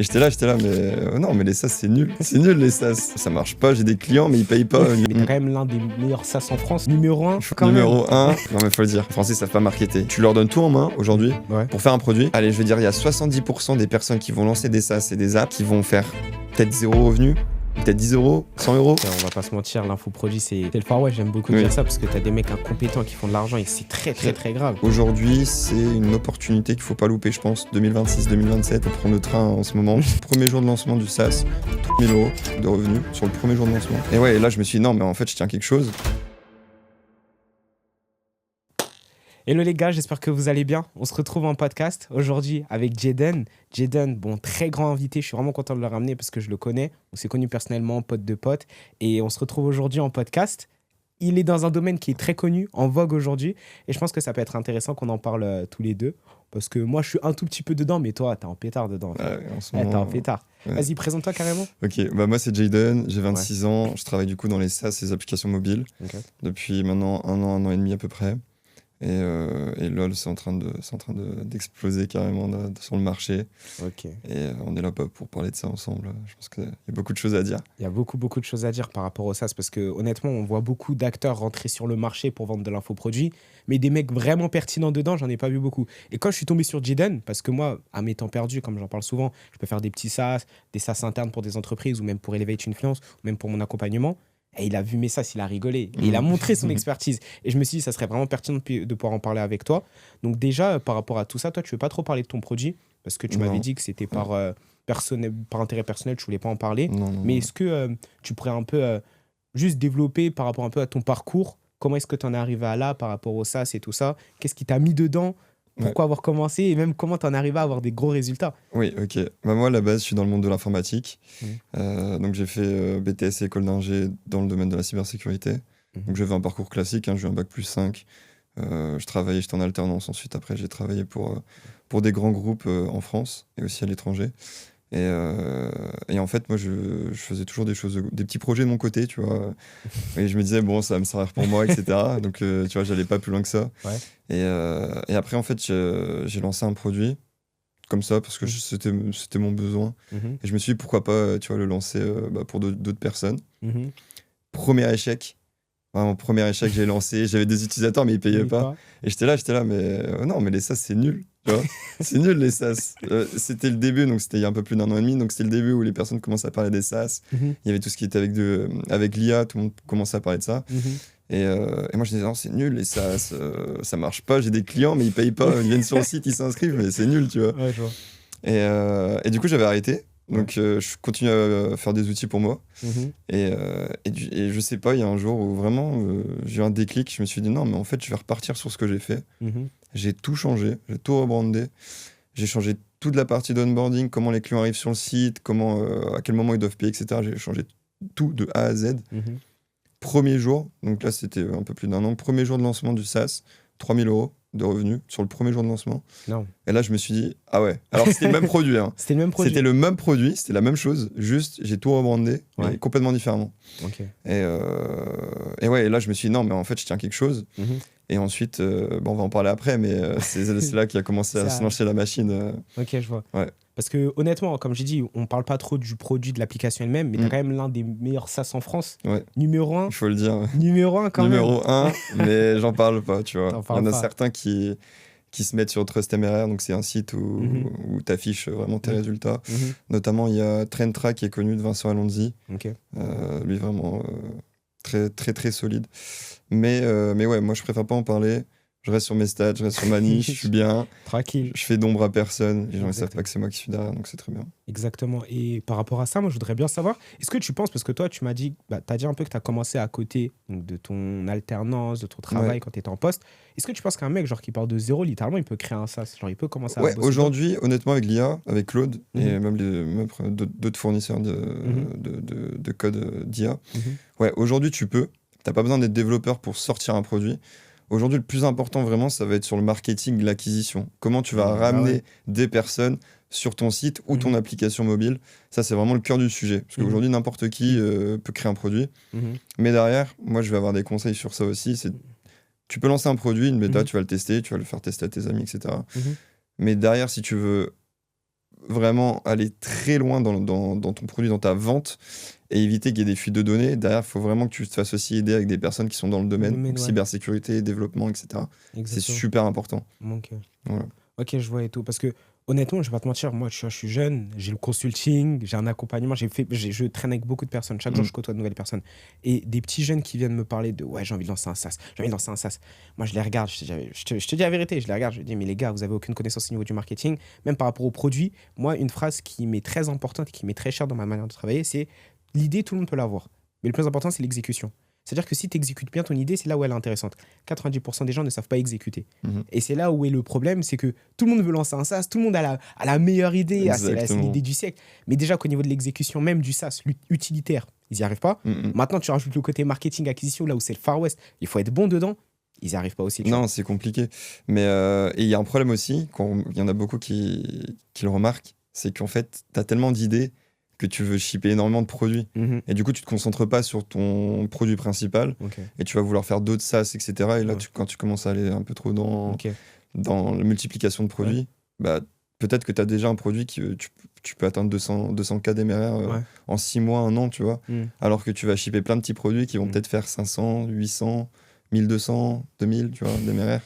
Et j'étais là, mais non, mais les SaaS, c'est nul. C'est nul, les SaaS. Ça marche pas, j'ai des clients, mais ils payent pas. Mais t'es quand même l'un des meilleurs SaaS en France. Numéro 1, quand Numéro même. 1, non mais faut le dire, les Français savent pas marketer. Tu leur donnes tout en main aujourd'hui Ouais. pour faire un produit. Allez, je vais dire, il y a 70% des personnes qui vont lancer des SaaS et des apps qui vont faire peut-être 0 revenu, peut-être 10 euros, 100 euros. On va pas se mentir, l'infoproduit, c'est le Far West. J'aime beaucoup Oui. dire ça parce que t'as des mecs incompétents qui font de l'argent et c'est très grave. Aujourd'hui, c'est une opportunité qu'il faut pas louper, je pense. 2026-2027, on prend le train en ce moment. Premier jour de lancement du SaaS, 30 000 euros de revenus sur le premier jour de lancement. Et ouais, et là, je me suis dit, non, mais en fait, je tiens quelque chose. Hello les gars, j'espère que vous allez bien. On se retrouve en podcast aujourd'hui avec Jayden. Jayden, bon, très grand invité. Je suis vraiment content de le ramener parce que je le connais. On s'est connus personnellement, pote de pote. Et on se retrouve aujourd'hui en podcast. Il est dans un domaine qui est très connu, en vogue aujourd'hui. Et je pense que ça peut être intéressant qu'on en parle tous les deux. Parce que moi, je suis un tout petit peu dedans, mais toi, t'es un pétard dedans. En ce T'es moment, un pétard. ouais. Vas-y, présente-toi carrément. Ok, bah moi c'est Jayden, j'ai 26 ans, je travaille du coup dans les SaaS et les applications mobiles depuis maintenant un an et demi à peu près. Et LOL, c'est en train d'exploser carrément sur le marché. Ok. Et on est là pour parler de ça ensemble. Je pense qu'il y a beaucoup de choses à dire. Il y a beaucoup de choses à dire par rapport au SaaS parce que honnêtement, on voit beaucoup d'acteurs rentrer sur le marché pour vendre de l'infoproduit, mais des mecs vraiment pertinents dedans, j'en ai pas vu beaucoup. Et quand je suis tombé sur Jayden, parce que moi, à mes temps perdus, comme j'en parle souvent, je peux faire des petits SaaS, des SaaS internes pour des entreprises ou même pour Elevate Influence ou même pour mon accompagnement. Et il a vu mes SaaS, il a rigolé. Et il a montré son expertise. Et je me suis dit, ça serait vraiment pertinent de pouvoir en parler avec toi. Donc déjà, par rapport à tout ça, toi, tu veux pas trop parler de ton produit parce que tu m'avais dit que c'était par intérêt personnel, tu voulais pas en parler. Non. Mais est-ce que tu pourrais un peu juste développer par rapport un peu à ton parcours? Comment est-ce que tu en es arrivé à là par rapport au SaaS et tout ça? Qu'est-ce qui t'a mis dedans? Pourquoi avoir commencé? Et même comment tu en es arrivé à avoir des gros résultats? Oui, ok. Bah moi, à la base, je suis dans le monde de l'informatique. Donc j'ai fait BTS et école d'ingé dans le domaine de la cybersécurité. Donc j'avais un parcours classique, j'ai eu un bac+5. J'étais en alternance ensuite. Après, j'ai travaillé pour des grands groupes en France et aussi à l'étranger. Et en fait, moi, je faisais toujours des petits projets de mon côté, tu vois. Et je me disais, bon, ça va me servir pour moi, etc. Donc, tu vois, j'allais pas plus loin que ça. Ouais. Et après, en fait, j'ai lancé un produit comme ça parce que c'était mon besoin. Et je me suis dit, pourquoi pas, tu vois, le lancer pour d'autres personnes. Premier échec. Vraiment, premier échec que j'ai lancé. J'avais des utilisateurs, mais ils payaient pas. Et j'étais là, mais non, mais les SaaS, c'est nul. Tu vois. C'est nul, les SaaS. C'était le début, donc c'était il y a un peu plus d'1 an et demi. Donc c'était le début où les personnes commençaient à parler des SaaS. Il y avait tout ce qui était avec l'IA, tout le monde commençait à parler de ça. Et moi, je disais, non, c'est nul, les SaaS, ça marche pas. J'ai des clients, mais ils payent pas. Ils viennent sur le site, ils s'inscrivent, mais c'est nul, tu vois. Ouais, je vois. Et du coup, j'avais arrêté. Donc, je continue à faire des outils pour moi. Et je sais pas, il y a un jour où vraiment, j'ai eu un déclic. Je me suis dit, non, mais en fait, je vais repartir sur ce que j'ai fait. J'ai tout changé, j'ai tout rebrandé. J'ai changé toute la partie d'onboarding, comment les clients arrivent sur le site, à quel moment ils doivent payer, etc. J'ai changé tout de A à Z. Premier jour, donc là, c'était un peu plus d'1 an. Premier jour de lancement du SaaS, 3 000 euros de revenus sur le premier jour de lancement. Non. Et là, je me suis dit, ah ouais. Alors, c'était le même produit. Hein. C'était le même produit. C'était le même produit, c'était la même chose. Juste, j'ai tout rebrandé, mais complètement différemment. Ok. Et ouais, et là, je me suis dit, non, mais en fait, je tiens quelque chose. Et ensuite, on va en parler après, mais c'est là qu'il a commencé à se lancer la machine. Ok, je vois. Ouais. Parce que honnêtement, comme j'ai dit, on parle pas trop du produit, de l'application elle-même, mais t'as quand même l'un des meilleurs SaaS en France. Ouais. Numéro 1. Il faut le dire. Numéro 1 quand Numéro 1, mais j'en parle pas, tu vois. Il y en a pas. certains qui se mettent sur TrustMRR, donc c'est un site où tu affiches vraiment tes résultats. Notamment, il y a Trendtra qui est connu de Vincent Alonzi. Lui, vraiment très, très, très solide. Mais ouais, moi, je préfère pas en parler. Je reste sur mes stats, je reste sur ma niche, je suis bien. Tranquille. Je fais d'ombre à personne. Les gens ne savent pas que c'est moi qui suis derrière, donc c'est très bien. Exactement. Et par rapport à ça, moi, je voudrais bien savoir, est-ce que tu penses, parce que toi, tu m'as dit, tu as dit un peu que tu as commencé à côté donc, de ton alternance, de ton travail quand tu étais en poste. Est-ce que tu penses qu'un mec genre, qui part de zéro, littéralement, il peut créer un SaaS? Genre, il peut commencer à bosser aujourd'hui, honnêtement, avec l'IA, avec Claude et même d'autres fournisseurs de code d'IA, aujourd'hui, tu peux. Tu n'as pas besoin d'être développeur pour sortir un produit. Aujourd'hui, le plus important, vraiment, ça va être sur le marketing, l'acquisition. Comment tu vas ramener des personnes sur ton site ou ton application mobile. Ça, c'est vraiment le cœur du sujet. Parce qu'aujourd'hui, n'importe qui peut créer un produit. Mais derrière, moi, je vais avoir des conseils sur ça aussi. Tu peux lancer un produit, une bêta, tu vas le tester, tu vas le faire tester à tes amis, etc. Mais derrière, si tu veux vraiment aller très loin dans ton produit, dans ta vente, et éviter qu'il y ait des fuites de données. Derrière, il faut vraiment que tu te fasses aussi aider avec des personnes qui sont dans le domaine, ouais. cybersécurité, développement, etc. C'est Exactement. super important. Ok. Voilà. Ok, je vois et tout. Parce que honnêtement, je vais pas te mentir, moi je suis jeune, j'ai le consulting, j'ai un accompagnement, je traîne avec beaucoup de personnes. Chaque jour, je côtoie de nouvelles personnes. Et des petits jeunes qui viennent me parler de ouais, j'ai envie de lancer un SaaS, j'ai envie de lancer un SaaS. Moi, je les regarde, je te dis la vérité, je les regarde, je dis, mais les gars, vous avez aucune connaissance au niveau du marketing, même par rapport aux produits. Moi, une phrase qui m'est très importante et qui m'est très chère dans ma manière de travailler, c'est l'idée, tout le monde peut l'avoir. Mais le plus important, c'est l'exécution. C'est-à-dire que si tu exécutes bien ton idée, c'est là où elle est intéressante. 90% des gens ne savent pas exécuter. Et c'est là où est le problème, c'est que tout le monde veut lancer un SaaS, tout le monde a la meilleure idée, c'est l'idée du siècle. Mais déjà qu'au niveau de l'exécution même du SaaS, utilitaire, ils n'y arrivent pas. Maintenant, tu rajoutes le côté marketing, acquisition, là où c'est le Far West, il faut être bon dedans, ils n'y arrivent pas aussi. Non, c'est compliqué. Mais et il y a un problème aussi, il y en a beaucoup qui le remarquent, c'est qu'en fait, tu as tellement d'idées que tu veux shipper énormément de produits. Et du coup, tu te concentres pas sur ton produit principal et tu vas vouloir faire d'autres SaaS, etc. Et là, quand tu commences à aller un peu trop dans la multiplication de produits, bah, peut-être que tu as déjà un produit qui tu peux atteindre 200K d'MRR en 6 mois, 1 an, tu vois. Alors que tu vas shipper plein de petits produits qui vont peut-être faire 500, 800, 1200, 2000, tu vois, d'MRR.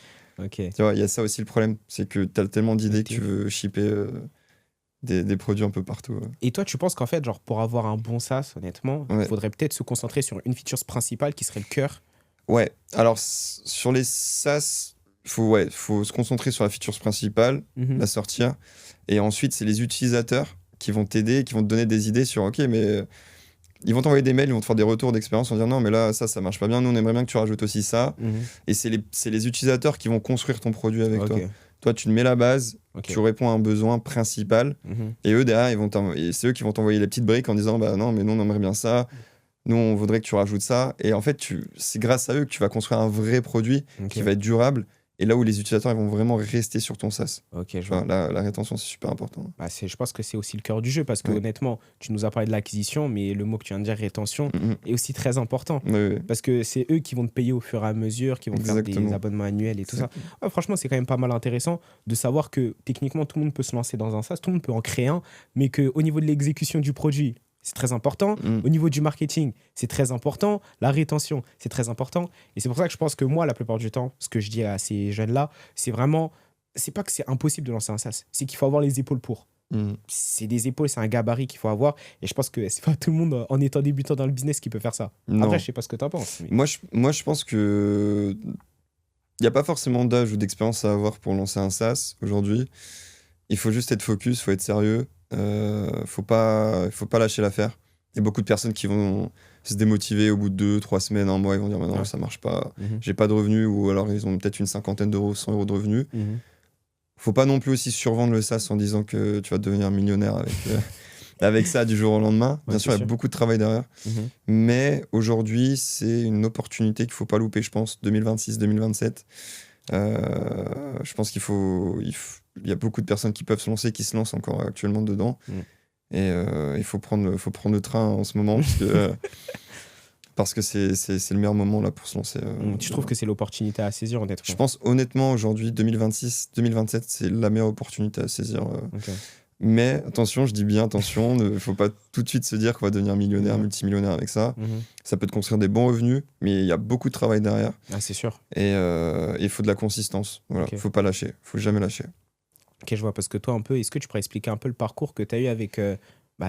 Tu vois, il y a ça aussi le problème. C'est que tu as tellement d'idées que tu veux shipper des produits un peu partout. Et toi, tu penses qu'en fait, genre, pour avoir un bon SaaS, honnêtement, il faudrait peut-être se concentrer sur une feature principale qui serait le cœur. Ouais, alors sur les SaaS, faut se concentrer sur la feature principale, la sortir. Et ensuite, c'est les utilisateurs qui vont t'aider, qui vont te donner des idées sur OK, mais ils vont t'envoyer des mails, ils vont te faire des retours d'expérience en disant non, mais là, ça marche pas bien, nous, on aimerait bien que tu rajoutes aussi ça. Et c'est les utilisateurs qui vont construire ton produit avec toi. Toi, tu te mets la base, tu réponds à un besoin principal, et eux, derrière, c'est eux qui vont t'envoyer les petites briques en disant bah non, mais nous, on aimerait bien ça, nous, on voudrait que tu rajoutes ça. Et en fait, c'est grâce à eux que tu vas construire un vrai produit qui va être durable, et là où les utilisateurs ils vont vraiment rester sur ton SaaS. La rétention, c'est super important. Bah, je pense que c'est aussi le cœur du jeu, parce que honnêtement, tu nous as parlé de l'acquisition, mais le mot que tu viens de dire, rétention, est aussi très important. Parce que c'est eux qui vont te payer au fur et à mesure, qui vont te faire des abonnements annuels et tout ça. Franchement, c'est quand même pas mal intéressant de savoir que techniquement, tout le monde peut se lancer dans un SaaS, tout le monde peut en créer un, mais qu'au niveau de l'exécution du produit, c'est très important. Au niveau du marketing, c'est très important. La rétention, c'est très important. Et c'est pour ça que je pense que moi, la plupart du temps, ce que je dis à ces jeunes-là, c'est vraiment... C'est pas que c'est impossible de lancer un SaaS. C'est qu'il faut avoir les épaules pour. C'est des épaules, c'est un gabarit qu'il faut avoir. Et je pense que c'est pas tout le monde, en étant débutant dans le business, qui peut faire ça. Non. Après, je sais pas ce que t'en penses. Mais... Moi, je pense que... Il n'y a pas forcément d'âge ou d'expérience à avoir pour lancer un SaaS aujourd'hui. Il faut juste être focus, il faut être sérieux. Faut pas lâcher l'affaire. Il y a beaucoup de personnes qui vont se démotiver au bout de 2-3 semaines, 1 mois, ils vont dire non, ça marche pas, j'ai pas de revenus, ou alors ils ont peut-être une 50aine d'euros, 100 euros de revenus. Faut pas non plus aussi survendre le SaaS en disant que tu vas devenir millionnaire avec ça du jour au lendemain. Bien sûr, il y a beaucoup de travail derrière, mais aujourd'hui, c'est une opportunité qu'il faut pas louper, je pense, 2026-2027. Je pense il y a beaucoup de personnes qui peuvent se lancer, qui se lancent encore actuellement dedans. Et il faut prendre le train en ce moment parce que c'est le meilleur moment là pour se lancer. Tu trouves que c'est l'opportunité à saisir, honnêtement? Je pense honnêtement, aujourd'hui, 2026-2027, c'est la meilleure opportunité à saisir. Mais attention, je dis bien attention, il ne faut pas tout de suite se dire qu'on va devenir millionnaire, multimillionnaire avec ça. Ça peut te construire des bons revenus, mais il y a beaucoup de travail derrière. C'est sûr. Et il faut de la consistance. Voilà, faut pas lâcher, faut jamais lâcher. Ok, je vois, parce que toi, un peu, est-ce que tu pourrais expliquer un peu le parcours que tu as eu avec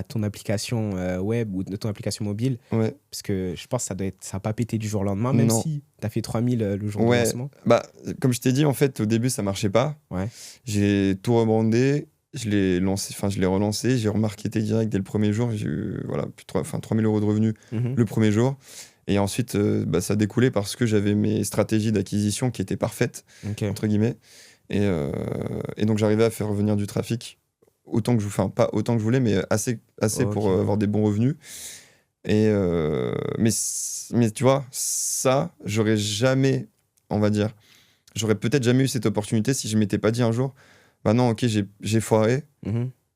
ton application web ou ton application mobile? Parce que je pense que ça n'a pas pété du jour au lendemain, même si tu as fait 3000 le jour du lancement. Bah, comme je t'ai dit, en fait, au début, ça marchait pas. J'ai tout rebrandé, je l'ai relancé, j'ai remarketé direct dès le premier jour. J'ai eu 3000 euros de revenus le premier jour. Et ensuite, ça a découlé parce que j'avais mes stratégies d'acquisition qui étaient parfaites, entre guillemets. Et donc j'arrivais à faire revenir du trafic pas autant que je voulais, mais assez pour avoir des bons revenus. Et mais tu vois, ça, j'aurais peut-être jamais eu cette opportunité si je m'étais pas dit un jour, bah non, ok, j'ai foiré,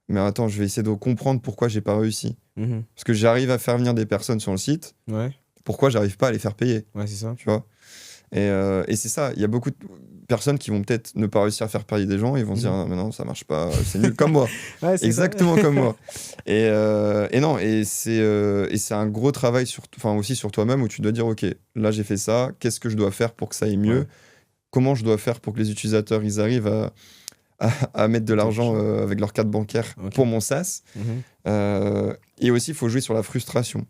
mais attends, je vais essayer de comprendre pourquoi j'ai pas réussi. Parce que j'arrive à faire venir des personnes sur le site, pourquoi j'arrive pas à les faire payer? C'est ça. Tu vois. Et c'est ça, il y a beaucoup personnes qui vont peut-être ne pas réussir à faire parier des gens, ils vont se dire ah, mais non, ça marche pas, c'est nul comme moi. Ouais, c'est Exactement comme moi. Et non, et c'est un gros travail aussi sur toi-même où tu dois dire ok, là j'ai fait ça, qu'est-ce que je dois faire pour que ça aille mieux, comment je dois faire pour que les utilisateurs ils arrivent à mettre de l'argent avec leur carte bancaire pour mon SaaS. Et aussi, il faut jouer sur la frustration.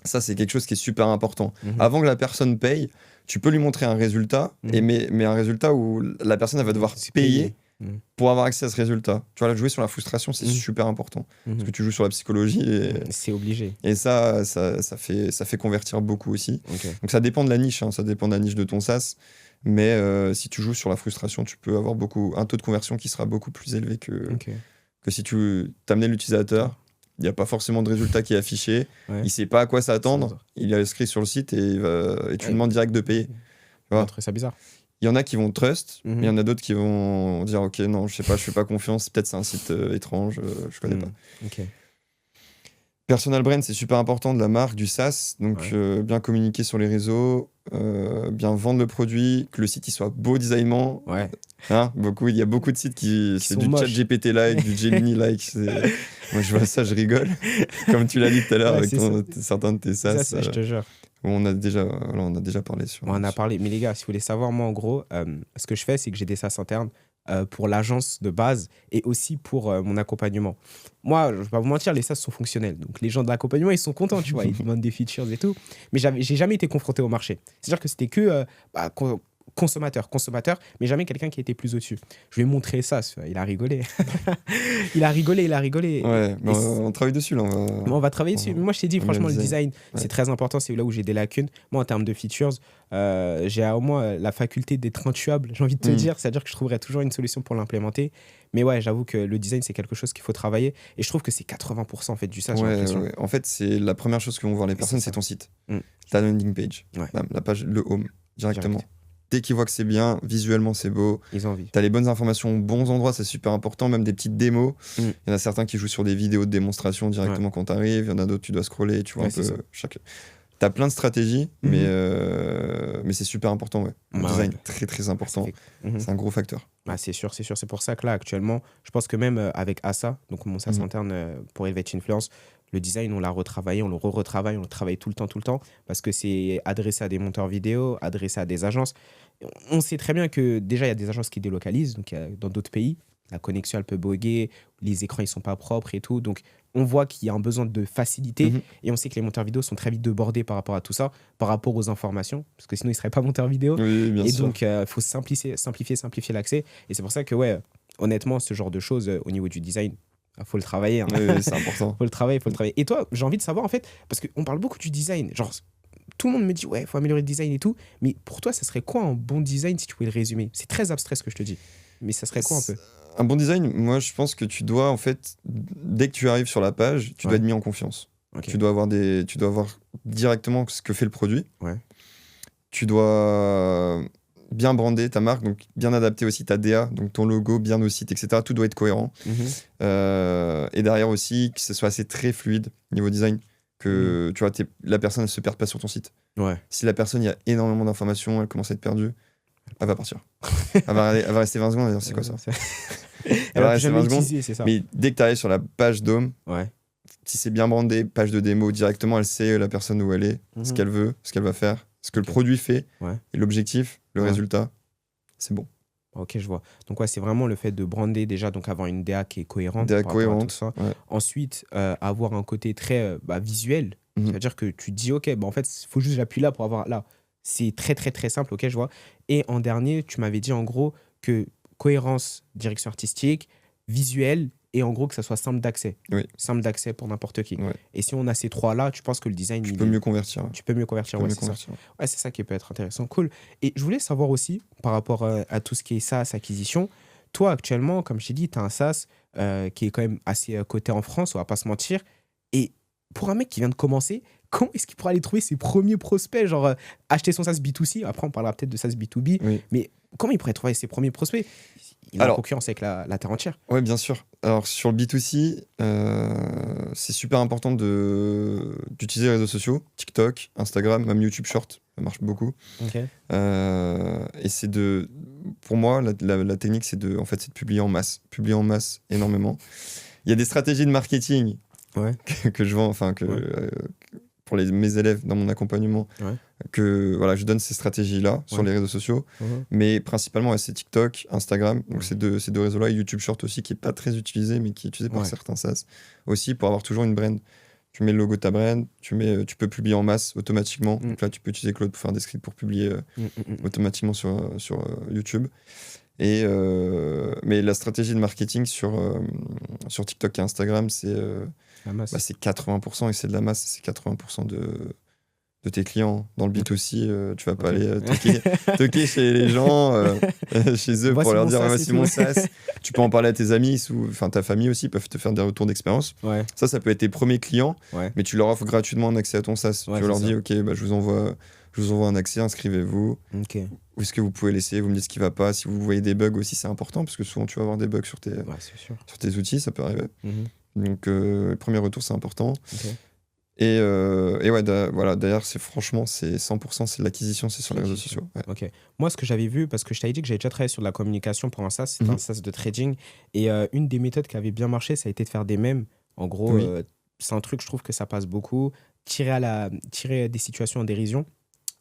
Ça, c'est quelque chose qui est super important. Avant que la personne paye, tu peux lui montrer un résultat, mais un résultat où la personne elle va devoir payer pour avoir accès à ce résultat. Tu vois, là, jouer sur la frustration, c'est super important. Parce que tu joues sur la psychologie. C'est obligé. Et ça fait convertir beaucoup aussi. Donc ça dépend de la niche, ça dépend de la niche de ton SaaS. Mais si tu joues sur la frustration, tu peux avoir un taux de conversion qui sera beaucoup plus élevé que si tu t'amenais l'utilisateur. Il n'y a pas forcément de résultat qui est affiché. Il ne sait pas à quoi s'attendre. Il est inscrit sur le site et tu lui demandes direct de payer. Tu vois, ça bizarre. Il y en a qui vont trust, mais il y en a d'autres qui vont dire ok, non, je sais pas, je fais pas confiance. Peut-être c'est un site étrange, je connais pas. Personal brand, c'est super important de la marque, du SaaS. Donc, bien communiquer sur les réseaux, bien vendre le produit, que le site il soit beau designement. Il y a beaucoup de sites c'est du chat GPT-like, du Gemini-like. Moi, je vois ça, je rigole. Comme tu l'as dit tout à l'heure avec certains de tes SaaS. Ça, je te jure. On a déjà parlé sur. On a parlé. Mais les gars, si vous voulez savoir, moi, en gros, ce que je fais, c'est que j'ai des SaaS internes pour l'agence de base et aussi pour mon accompagnement. Moi, je vais pas vous mentir, les SaaS sont fonctionnels. Donc, les gens de l'accompagnement, ils sont contents, tu vois. Ils demandent des features et tout. Mais j'ai jamais été confronté au marché. C'est-à-dire que c'était que consommateur, mais jamais quelqu'un qui était plus au-dessus. Je lui ai montré ça, il a rigolé. il a rigolé. Ouais, mais on travaille dessus, là. On va travailler dessus. Mais moi, je t'ai dit, franchement, le design, c'est très important. C'est là où j'ai des lacunes. Moi, en termes de features, j'ai au moins la faculté d'être intuable, j'ai envie de te dire. C'est-à-dire que je trouverai toujours une solution pour l'implémenter. Mais ouais, j'avoue que le design, c'est quelque chose qu'il faut travailler. Et je trouve que c'est 80% en fait, du SaaS. En fait, c'est la première chose que vont voir les personnes, c'est ton site. Ta landing page, la page, le home, directement. Dès qu'ils voient que c'est bien, visuellement c'est beau, ils ont envie. T'as les bonnes informations aux bons endroits, c'est super important, même des petites démos. Il y en a certains qui jouent sur des vidéos de démonstration directement quand t'arrives, il y en a d'autres tu dois scroller, tu vois un peu chaque. T'as plein de stratégies, mais c'est super important, Le design, très très important. C'est un gros facteur. C'est sûr. C'est pour ça que là, actuellement, je pense que même avec Asa, donc mon SaaS interne pour Elevate Influence, le design, on l'a retravaillé, on le retravaille, on le travaille tout le temps, parce que c'est adressé à des monteurs vidéo, adressé à des agences. On sait très bien que déjà, il y a des agences qui délocalisent, donc dans d'autres pays, la connexion, elle peut bugger, les écrans, ils sont pas propres et tout. Donc, on voit qu'il y a un besoin de facilité et on sait que les monteurs vidéo sont très vite débordés par rapport à tout ça, par rapport aux informations, parce que sinon, ils seraient pas monteurs vidéo. Oui, bien sûr. Donc, il faut simplifier l'accès. Et c'est pour ça que, honnêtement, ce genre de choses au niveau du design, faut le travailler. Oui, c'est important. faut le travailler. Et toi, j'ai envie de savoir, en fait, parce qu'on parle beaucoup du design. Genre, tout le monde me dit, il faut améliorer le design et tout. Mais pour toi, ça serait quoi un bon design si tu pouvais le résumer? C'est très abstrait ce que je te dis. Mais ça serait quoi un peu? Un bon design, moi, je pense que tu dois, en fait, dès que tu arrives sur la page, tu dois être mis en confiance. Tu dois avoir directement ce que fait le produit. Tu dois bien brander ta marque, donc bien adapter aussi ta DA, donc ton logo, bien au site, etc. Tout doit être cohérent. Et derrière aussi, que ce soit assez très fluide niveau design, que tu vois, la personne ne se perde pas sur ton site. Si la personne, il y a énormément d'informations, elle commence à être perdue, elle va partir. elle va rester 20 secondes, elle va dire c'est quoi ça. Elle va rester 20 secondes, c'est ça. Mais dès que tu arrives sur la page d'Home, si c'est bien brandé, page de démo, directement, elle sait la personne où elle est, ce qu'elle veut, ce qu'elle va faire, ce que le produit fait, et l'objectif, le résultat, c'est bon. Ok, je vois. Donc, c'est vraiment le fait de brander déjà, donc avoir une DA qui est cohérente. DA cohérente. Tout ça. Ensuite, avoir un côté très visuel. C'est-à-dire que tu te dis, ok, en fait, il faut juste j'appuie là pour avoir là. C'est très, très, très simple, ok, je vois. Et en dernier, tu m'avais dit en gros que cohérence, direction artistique, visuel, et en gros que ça soit simple d'accès. Simple d'accès pour n'importe qui. Et si on a ces trois-là, tu penses que le design... Tu peux mieux convertir. Tu peux mieux convertir, c'est ça qui peut être intéressant. Cool. Et je voulais savoir aussi, par rapport à tout ce qui est SaaS, acquisition, toi, actuellement, comme je t'ai dit, tu as un SaaS qui est quand même assez coté en France, on va pas se mentir. Et pour un mec qui vient de commencer, comment est-ce qu'il pourra aller trouver ses premiers prospects, genre acheter son SaaS B2C, après on parlera peut-être de SaaS B2B, mais comment il pourrait trouver ses premiers prospects? Il est en concurrence avec la terre entière. Oui, bien sûr. Alors sur le B2C, c'est super important d'utiliser les réseaux sociaux, TikTok, Instagram, même YouTube Short, ça marche beaucoup. Et c'est pour moi, la technique, c'est de publier en masse. Publier en masse énormément. Il y a des stratégies de marketing que je vends, pour mes élèves dans mon accompagnement, que voilà, je donne ces stratégies-là sur les réseaux sociaux. Mais principalement, c'est TikTok, Instagram. Donc, ces deux réseaux-là. Et YouTube Short aussi, qui n'est pas très utilisé, mais qui est utilisé par certains SaaS. Aussi, pour avoir toujours une brand. Tu mets le logo de ta brand, tu peux publier en masse automatiquement. Donc là, tu peux utiliser Claude pour faire des scripts pour publier automatiquement sur YouTube. Mais la stratégie de marketing sur TikTok et Instagram, c'est 80% et c'est de la masse. C'est 80% de tes clients. Dans le B2C, tu vas pas aller toquer chez les gens, chez eux, pour leur dire voici mon SaaS. Tu peux en parler à tes amis, ta famille aussi, peuvent te faire des retours d'expérience. Ça peut être tes premiers clients, mais tu leur offres gratuitement un accès à ton SaaS. Tu leur dis, ok, je vous envoie un accès, inscrivez-vous. Où est-ce que vous pouvez laisser, vous me dites ce qui va pas. Si vous voyez des bugs aussi, c'est important, parce que souvent tu vas avoir des bugs sur tes outils, ça peut arriver. Donc, le premier retour, c'est important. Et d'ailleurs, c'est 100%, c'est de l'acquisition, c'est sur les réseaux sociaux. Moi, ce que j'avais vu, parce que je t'avais dit que j'avais déjà travaillé sur de la communication pour un SaaS, c'était un SaaS de trading. Et une des méthodes qui avait bien marché, ça a été de faire des mèmes. En gros, c'est un truc, je trouve que ça passe beaucoup. Tirer des situations en dérision.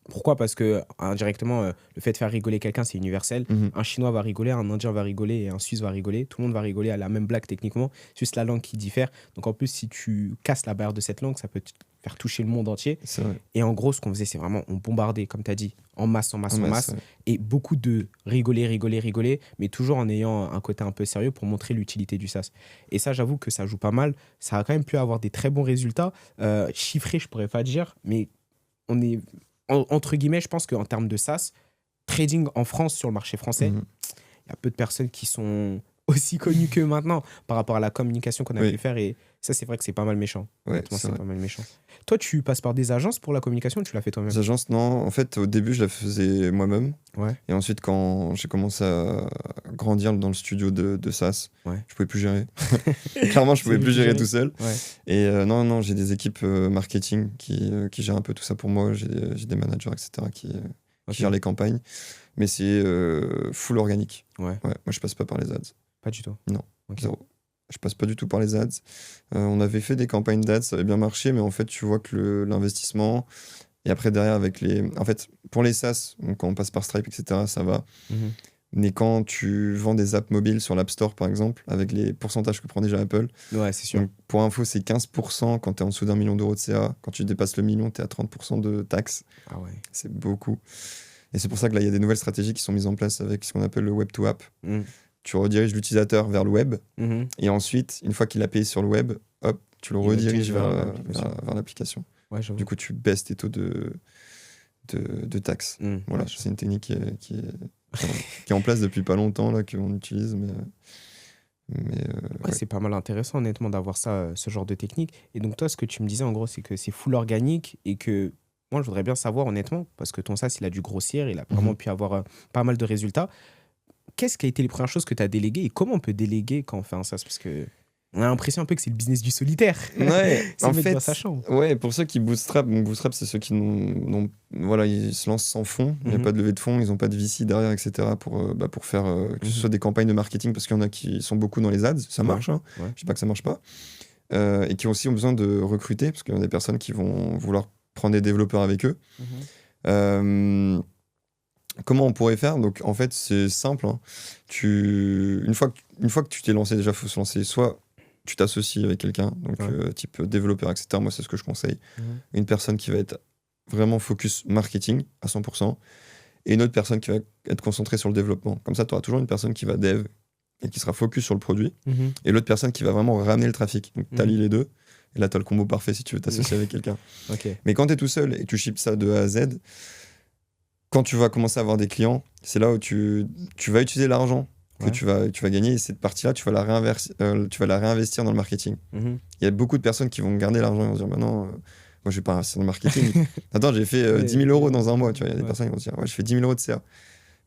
Pourquoi ? Parce que indirectement, le fait de faire rigoler quelqu'un, c'est universel. Un Chinois va rigoler, un Indien va rigoler et un Suisse va rigoler. Tout le monde va rigoler à la même blague techniquement, c'est juste la langue qui diffère. Donc en plus, si tu casses la barrière de cette langue, ça peut te faire toucher le monde entier. C'est vrai. Et en gros, ce qu'on faisait, c'est vraiment, on bombardait, comme tu as dit, en masse. Et beaucoup de rigoler, mais toujours en ayant un côté un peu sérieux pour montrer l'utilité du SaaS. Et ça, j'avoue que ça joue pas mal. Ça a quand même pu avoir des très bons résultats. Chiffrés, je pourrais pas dire, mais on est... Entre guillemets, je pense qu'en termes de SaaS, trading en France, sur le marché français, il y a peu de personnes qui sont aussi connues que maintenant par rapport à la communication qu'on a pu faire. Et ça, c'est vrai que c'est pas mal méchant. C'est pas mal méchant. Toi, tu passes par des agences pour la communication ou tu l'as fait toi-même ? Les agences, non. En fait, au début, je la faisais moi-même. Et ensuite, quand j'ai commencé à grandir dans le studio de SaaS, je pouvais plus gérer. Clairement, je pouvais plus gérer tout seul. Et non, j'ai des équipes marketing qui gèrent un peu tout ça pour moi. J'ai des managers, etc. qui gèrent les campagnes. Mais c'est full organique. Moi, je passe pas par les ads. Pas du tout. Non, zéro. Je passe pas du tout par les ads. On avait fait des campagnes d'ads, ça avait bien marché, mais en fait, tu vois que l'investissement, et après derrière, en fait, pour les SaaS, donc quand on passe par Stripe, etc., ça va. Mais quand tu vends des apps mobiles sur l'App Store, par exemple, avec les pourcentages que prend déjà Apple, c'est sûr. Donc, pour info, c'est 15% quand tu es en dessous d'1 million d'euros de CA. Quand tu dépasses le million, tu es à 30% de taxes. C'est beaucoup. Et c'est pour ça que là, il y a des nouvelles stratégies qui sont mises en place avec ce qu'on appelle le Web to App. Tu rediriges l'utilisateur vers le web. Et ensuite, une fois qu'il a payé sur le web, hop, tu le rediriges vers l'application. Du coup, tu baisses tes taux de taxes. Voilà, c'est une technique qui est en place depuis pas longtemps, là, qu'on utilise. C'est pas mal intéressant, honnêtement, d'avoir ce genre de technique. Et donc, toi, ce que tu me disais, en gros, c'est que c'est full organique et que moi, je voudrais bien savoir, honnêtement, parce que ton SaaS, il a dû grossir, il a vraiment pu avoir pas mal de résultats. Qu'est-ce qui a été les premières choses que tu as déléguées et comment on peut déléguer quand on fait un SaaS ? Parce qu'on a l'impression un peu que c'est le business du solitaire. C'est en fait, dans sa chambre. Pour ceux qui bootstrap, c'est ceux qui ils se lancent sans fonds, il n'y a pas de levée de fonds, ils n'ont pas de VC derrière, etc. pour faire que ce soit des campagnes de marketing, parce qu'il y en a qui sont beaucoup dans les ads, ça marche, je ne dis pas que ça ne marche pas, et qui aussi ont besoin de recruter, parce qu'il y a des personnes qui vont vouloir prendre des développeurs avec eux. Comment on pourrait faire ? Donc en fait c'est simple, une fois que tu t'es lancé, déjà il faut se lancer, soit tu t'associes avec quelqu'un, donc type développeur, etc. Moi c'est ce que je conseille. Une personne qui va être vraiment focus marketing à 100% et une autre personne qui va être concentrée sur le développement. Comme ça tu auras toujours une personne qui va dev et qui sera focus sur le produit, et l'autre personne qui va vraiment ramener le trafic. Donc tu allies les deux et là tu as le combo parfait si tu veux t'associer avec quelqu'un. Mais quand tu es tout seul et que tu ships ça de A à Z, quand tu vas commencer à avoir des clients, c'est là où tu vas utiliser l'argent que tu vas gagner, et cette partie-là, tu vas la réinvestir dans le marketing. Il y a beaucoup de personnes qui vont garder l'argent et vont se dire bah non, moi je vais pas investir dans le marketing. Attends, j'ai fait 10 000 euros dans un mois. Il y a des personnes qui vont se dire je fais 10 000 euros de CA.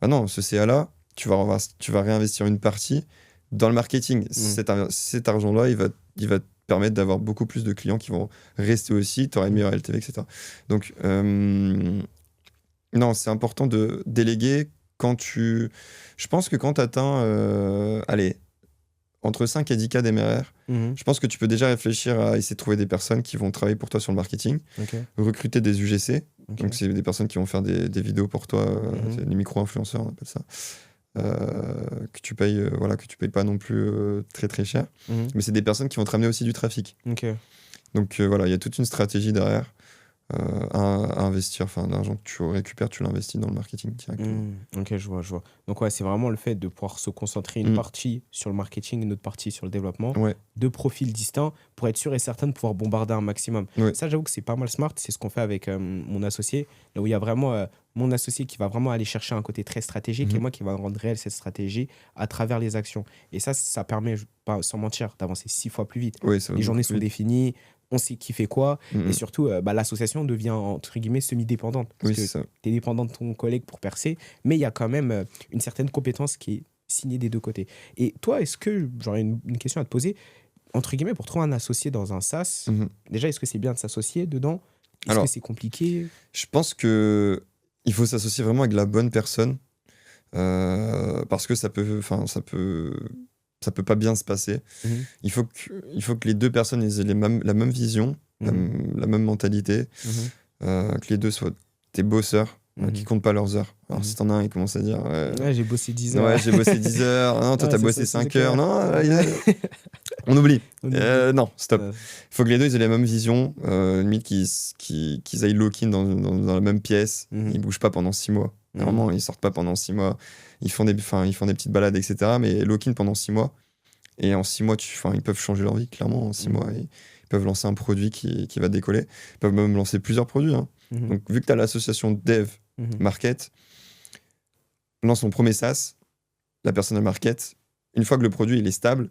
Bah non, ce CA-là, tu vas réinvestir une partie dans le marketing. Cet argent-là, il va te permettre d'avoir beaucoup plus de clients qui vont rester aussi, tu auras une meilleure LTV, etc. Donc, non, c'est important de déléguer Je pense que quand tu atteins, allez, entre 5 et 10 cas d'MRR, je pense que tu peux déjà réfléchir à essayer de trouver des personnes qui vont travailler pour toi sur le marketing, recruter des UGC, donc c'est des personnes qui vont faire des vidéos pour toi, c'est des micro-influenceurs, on appelle ça, que tu payes pas non plus très très cher, mais c'est des personnes qui vont te ramener aussi du trafic. Donc voilà, il y a toute une stratégie derrière. À investir, enfin l'argent que tu récupères, tu l'investis dans le marketing directement. Ok, je vois. Donc ouais, c'est vraiment le fait de pouvoir se concentrer une partie sur le marketing, une autre partie sur le développement, deux profils distincts pour être sûr et certain de pouvoir bombarder un maximum. Ça, j'avoue que c'est pas mal smart, c'est ce qu'on fait avec mon associé, là où il y a vraiment mon associé qui va vraiment aller chercher un côté très stratégique et moi qui va rendre réelle cette stratégie à travers les actions. Et ça permet, pas sans mentir, d'avancer 6 fois plus vite. Les journées sont définies, on sait qui fait quoi, et surtout, l'association devient, entre guillemets, semi-dépendante. Parce que tu es dépendant de ton collègue pour percer, mais il y a quand même une certaine compétence qui est signée des deux côtés. Et toi, est-ce que, j'aurais une question à te poser, entre guillemets, pour trouver un associé dans un SaaS, déjà, est-ce que c'est bien de s'associer dedans ? Est-ce que c'est compliqué ? Je pense qu'il faut s'associer vraiment avec la bonne personne, parce que ça peut pas bien se passer. Il faut que les deux personnes aient la même vision, la même mentalité, que les deux soient des bosseurs, qui comptent pas leurs heures. Alors si t'en as un, il commence à dire j'ai bossé 10 heures. Ouais, j'ai bossé 10 heures. Non, toi, t'as bossé 5 heures. Non, on oublie. Non, stop. Il faut que les deux ils aient la même vision, limite qu'ils aillent lock-in dans la même pièce. Ils bougent pas pendant 6 mois. Normalement, ils sortent pas pendant 6 mois. Ils font des petites balades, etc. Mais lock-in pendant 6 mois. Et en 6 mois, ils peuvent changer leur vie, clairement. En 6 mois, ils peuvent lancer un produit qui va décoller. Ils peuvent même lancer plusieurs produits. Donc, vu que tu as l'association dev, market, lance son premier SaaS, la personne à market. Une fois que le produit il est stable,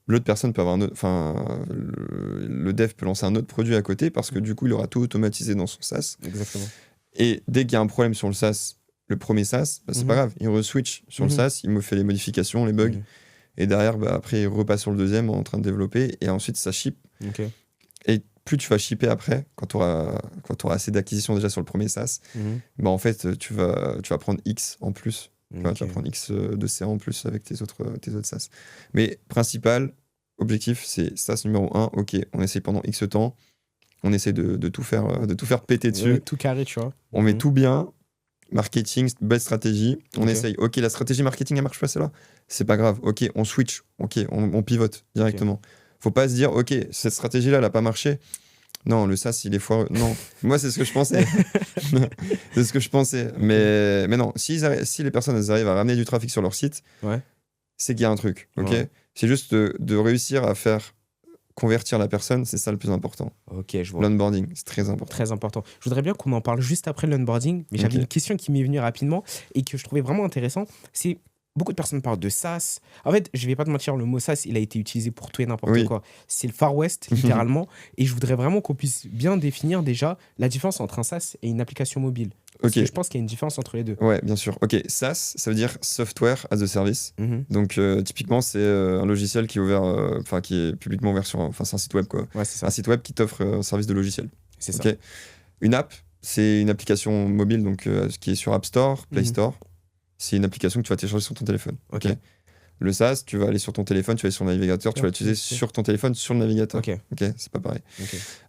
l'autre personne peut avoir le dev peut lancer un autre produit à côté parce que du coup, il aura tout automatisé dans son SaaS. Exactement. Et dès qu'il y a un problème sur le SaaS, le premier SaaS, c'est pas grave. Il re-switch sur le SaaS, il me fait les modifications, les bugs. Et derrière, après, il repasse sur le deuxième en train de développer. Et ensuite, ça ship. Et plus tu vas shipper après, quand tu auras assez d'acquisition déjà sur le premier SaaS, en fait, tu vas prendre X en plus. Tu vas prendre X de CA en plus avec tes autres SaaS. Mais principal objectif, c'est SaaS numéro 1. Ok, on essaie pendant X temps. On essaie de tout faire péter dessus. Tout carré, tu vois. On met tout bien. Marketing, belle stratégie. On essaye. Ok, la stratégie marketing, elle marche pas, celle-là. C'est pas grave. Ok, on switch. Ok, on pivote directement. Faut pas se dire, ok, cette stratégie-là, elle a pas marché. Non, le SaaS, il est foireux. Non, moi, c'est ce que je pensais. C'est ce que je pensais. Mais non, si les personnes elles arrivent à ramener du trafic sur leur site, c'est qu'il y a un truc. Ok, c'est juste de réussir à faire convertir la personne, c'est ça le plus important. Ok, je vois. L'onboarding, c'est très important. Très important. Je voudrais bien qu'on en parle juste après l'onboarding, mais j'avais une question qui m'est venue rapidement et que je trouvais vraiment intéressant. C'est beaucoup de personnes parlent de SaaS. En fait, je vais pas te mentir, le mot SaaS, il a été utilisé pour tout et n'importe quoi. C'est le Far West, littéralement. Et je voudrais vraiment qu'on puisse bien définir déjà la différence entre un SaaS et une application mobile. Parce que je pense qu'il y a une différence entre les deux. Ouais, bien sûr. Ok, SaaS, ça veut dire Software as a Service. Donc, typiquement, c'est un logiciel qui est ouvert, qui est publiquement ouvert sur c'est un site web, quoi. Ouais, c'est ça. Un site web qui t'offre un service de logiciel. C'est ça. Une app, c'est une application mobile donc, qui est sur App Store, Play Store. C'est une application que tu vas télécharger sur ton téléphone. Ok. Le SaaS, tu vas aller sur ton téléphone, tu vas aller sur le navigateur, tu vas l'utiliser sur ton téléphone, sur le navigateur. Ok, c'est pas pareil.